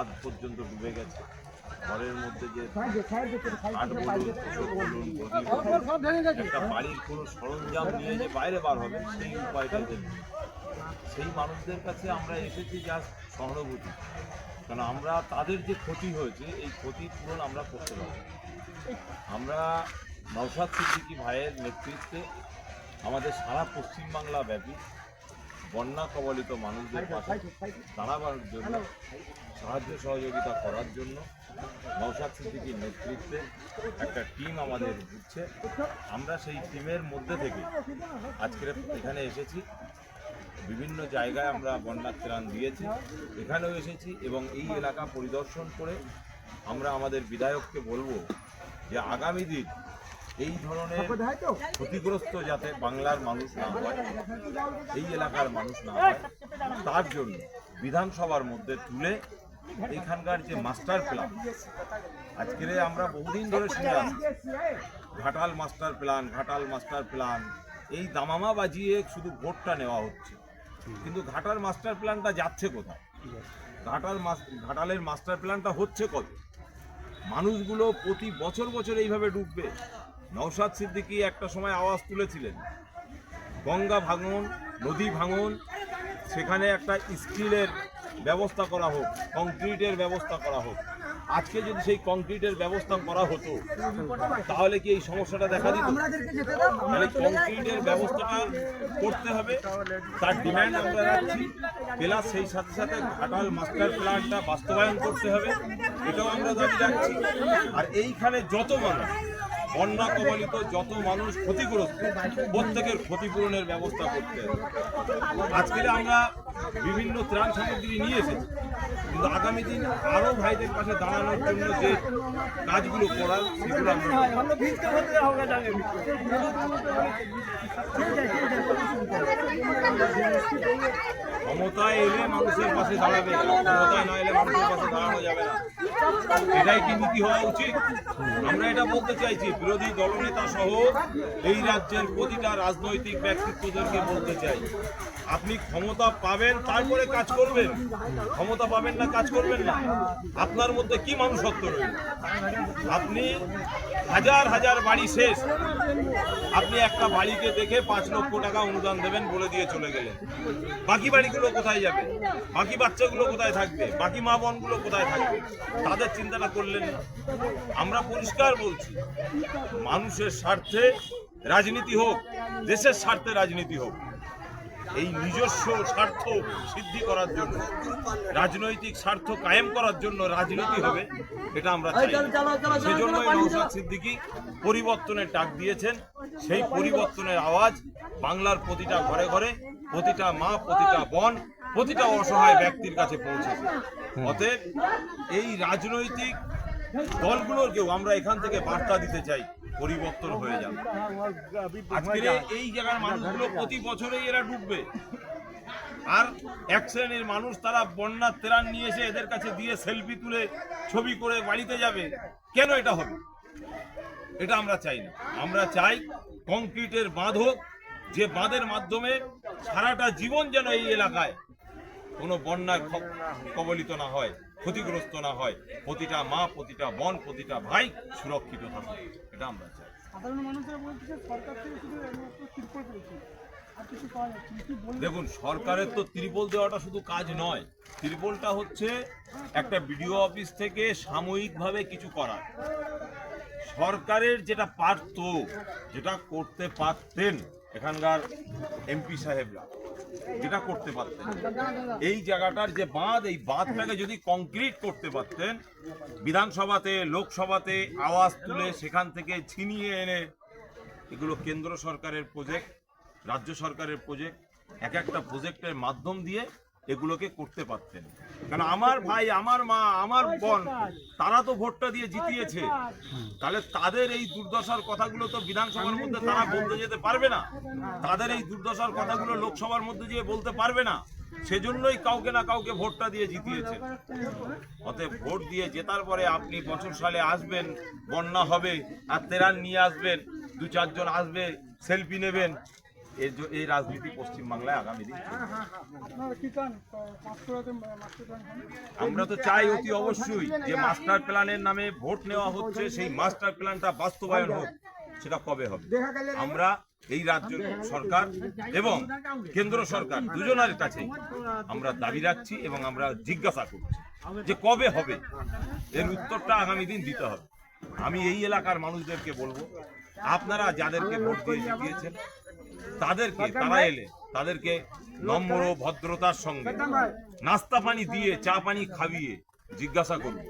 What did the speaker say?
ছাদ পর্যন্ত ডুবে গেছে। ঘরের মধ্যে যে একটা বাড়ির কোনো সরঞ্জাম নিয়ে যে বাইরে বার হবে সেই উপায়টা নেই। সেই মানুষদের কাছে আমরা এসেছি যা সহানুভূতি, কারণ আমরা তাদের যে ক্ষতি হয়েছে এই ক্ষতির পূরণ আমরা করতে পারি। আমরা নওশাদ সিদ্দিকী ভাইয়ের নেতৃত্বে আমাদের সারা পশ্চিমবাংলা ব্যাপী বন্যা কবলিত মানুষদের পাশে দাঁড়াবার জন্য, সাহায্য সহযোগিতা করার জন্য নওশাদ সিদ্দিকীর নেতৃত্বে একটা টিম আমাদের ঘুরছে। আমরা সেই টিমের মধ্যে থেকে আজকে এখানে এসেছি। বিভিন্ন জায়গায় আমরা বন্যার ত্রাণ দিয়েছি, এখানেও এসেছি এবং এই এলাকা পরিদর্শন করে আমরা আমাদের বিধায়ককে বলবো যে আগামী দিন এই ধরনের ক্ষতিগ্রস্ত যাতে বাংলার মানুষ না হয়, এই এলাকার মানুষ না হয়, তার জন্য বিধানসভার মধ্যে তুলে এখানকার যে মাস্টার প্ল্যান, আজকে আমরা বহুদিন ধরে শুনে আসছি Ghatal master plan, Ghatal master plan, এই দামামা বাজিয়ে শুধু ভোটটা নেওয়া হচ্ছে, কিন্তু ঘাটাল মাস্টার প্ল্যানটা যাচ্ছে কোথায়? ঘাটালের মাস্টার প্ল্যানটা হচ্ছে কত? মানুষগুলো প্রতি বছর বছর এইভাবে ডুববে। নওশাদ সিদ্দিকী একটা সময় আওয়াজ তুলেছিলেন গঙ্গা ভাঙন, নদী ভাঙন, সেখানে একটা স্টিলের ব্যবস্থা করা হোক, কংক্রিটের ব্যবস্থা করা হোক। আজকে যদি সেই কংক্রিটের ব্যবস্থা করা হতো তাহলে কি এই সমস্যাটা দেখা দিত? তাহলে কংক্রিটের ব্যবস্থাটা করতে হবে, তার ডিমান্ড আমরা রাখছি। প্লাস সেই সাথে সাথে ঘাটাল মাস্টার প্ল্যানটা বাস্তবায়ন করতে হবে, এটাও আমরা দাবি রাখছি। আর এইখানে যত মানুষ বন্যা কবলিত, যত মানুষ ক্ষতিগ্রস্ত, প্রত্যেকের ক্ষতিপূরণের ব্যবস্থা করতে হবে। আজকে আমরা বিভিন্ন ত্রাণ সামগ্রী নিয়ে এসেছি, কিন্তু আগামী দিন আরও ভাইদের পাশে দাঁড়ানোর জন্য যে কাজগুলো করার সেগুলো আমরা ক্ষমতায় এলে মানুষের পাশে দাঁড়াবে, ক্ষমতায় না এলে মানুষের পাশে দাঁড়ানো যাবে না। এটাই কি নীতি হওয়া উচিত? আমরা এটা বলতে চাইছি বিরোধী দলনেতা সহ এই রাজ্যের প্রতিটা রাজনৈতিক ব্যক্তিত্বদেরকে বলতে চাই, আপনি ক্ষমতা পাবেন তারপরে কাজ করবেন, ক্ষমতা পাবেন না কাজ করবেন না। আপনার মধ্যে কি মানুষত্ব রয়েছে? আপনি হাজার হাজার বাড়ি শেষ, আপনি একটা বাড়িকে দেখে 5 লক্ষ টাকা অনুদান দেবেন বলে দিয়ে চলে গেলেন। বাকি বাড়িগুলো কোথায় যাবে? বাকি বাচ্চাগুলো কোথায় থাকবে? বাকি মা বোনগুলো কোথায় থাকবে? তাদের চিন্তাটা করলেন না। আমরা পরিষ্কার বলছি, মানুষের স্বার্থে রাজনীতি হোক, দেশের স্বার্থে রাজনীতি হোক। এই নিজস্ব স্বার্থ সিদ্ধি করার জন্য, রাজনৈতিক স্বার্থ কায়েম করার জন্য রাজনীতি হবে, এটা আমরা চাই। সেজন্যই নওশাদ সিদ্দিকী পরিবর্তনের ডাক দিয়েছেন। সেই পরিবর্তনের আওয়াজ বাংলার প্রতিটা ঘরে ঘরে, প্রতিটা মা, প্রতিটা বোন, প্রতিটা অসহায় ব্যক্তির কাছে পৌঁছেছে। অতএব এই রাজনৈতিক দলগুলোকেও আমরা এখান থেকে বার্তা দিতে চাই, পরিবর্তন হয়ে যাবে। আজকে এই জায়গার মানুষগুলো প্রতি বছরেই এরা ডুববে, আর এক শ্রেণীর মানুষ তারা বন্যার ত্রাণ নিয়ে এসে এদের কাছে দিয়ে সেলফি তুলে ছবি করে বাড়িতে যাবে। কেন এটা হবে? এটা আমরা চাই না। আমরা চাই কংক্রিটের বাঁধ হোক, যে বাঁধের মাধ্যমে সারাটা জীবন যেন এই এলাকায় কোনো বন্যায় কবলিত না হয়, ক্ষতিগ্রস্ত না হয়, প্রতিটা মা, প্রতিটা বোন, প্রতিটা ভাই সুরক্ষিত থাকে, এটা আমরা চাই। দেখুন, সরকারের তো ত্রিপল দেওয়াটা শুধু কাজ নয়, ত্রিপলটা হচ্ছে একটা বিডিও অফিস থেকে সাময়িকভাবে কিছু করা। সরকারের যেটা পারত, যেটা করতে পারতেন এখানকার এমপি সাহেবরা, যেটা করতে পারতেন, এই জায়গাটার যে বাঁধ, এই বাঁধটাকে যদি কংক্রিট করতে পারতেন, বিধানসভাতে, লোকসভাতে আওয়াজ তুলে সেখান থেকে ছিনিয়ে এনে, এগুলো কেন্দ্র সরকারের প্রজেক্ট, রাজ্য সরকারের প্রজেক্ট, এক একটা প্রজেক্টের মাধ্যম দিয়ে এগুলোকে করতে পারতেন। কারণ আমার ভাই, আমার মা, আমার বোন, তারা তো ভোটটা দিয়ে জিতিয়েছে, তাহলে তাদের এই দুর্দশার কথাগুলো তো বিধানসভার মধ্যে তারা বলতে যেতে পারবে না, তাদের এই দুর্দশার কথাগুলো লোকসভার মধ্যে গিয়ে বলতে পারবে না। সেজন্যই কাউকে না কাউকে ভোটটা দিয়ে জিতিয়েছে। অতএব ভোট দিয়ে জেতার পরে আপনি বছর সালে আসবেন, বন্যা হবে, আর ত্রাণ নিয়ে আসবেন, 2-4 জন আসবে, সেলফি নেবেন, এই রাজনীতি পশ্চিমবাংলায় আগামী দিন চলবে। আপনারা কি চান পাঁচশোতে মাস্টার প্ল্যান হবে? আমরা তো চাই অতি অবশ্যই যে মাস্টার প্ল্যানের নামে ভোট নেওয়া হচ্ছে সেই মাস্টার প্ল্যানটা বাস্তবায়ন হোক। সেটা কবে হবে? আমরা এই রাজ্য সরকার এবং কেন্দ্র সরকার দুজনের কাছে আমরা দাবি রাখছি এবং আমরা জিজ্ঞাসা করছি যে কবে হবে, এর উত্তরটা আগামী দিন দিতে হবে। আমি এই এলাকার মানুষদেরকে বলবো, আপনারা যাদেরকে ভোট দিয়ে জিতিয়েছেন তারা এলে তাদেরকে নম্র ভদ্রতার সঙ্গে নাস্তা পানি দিয়ে চা পানি খাইয়ে জিজ্ঞাসা করুন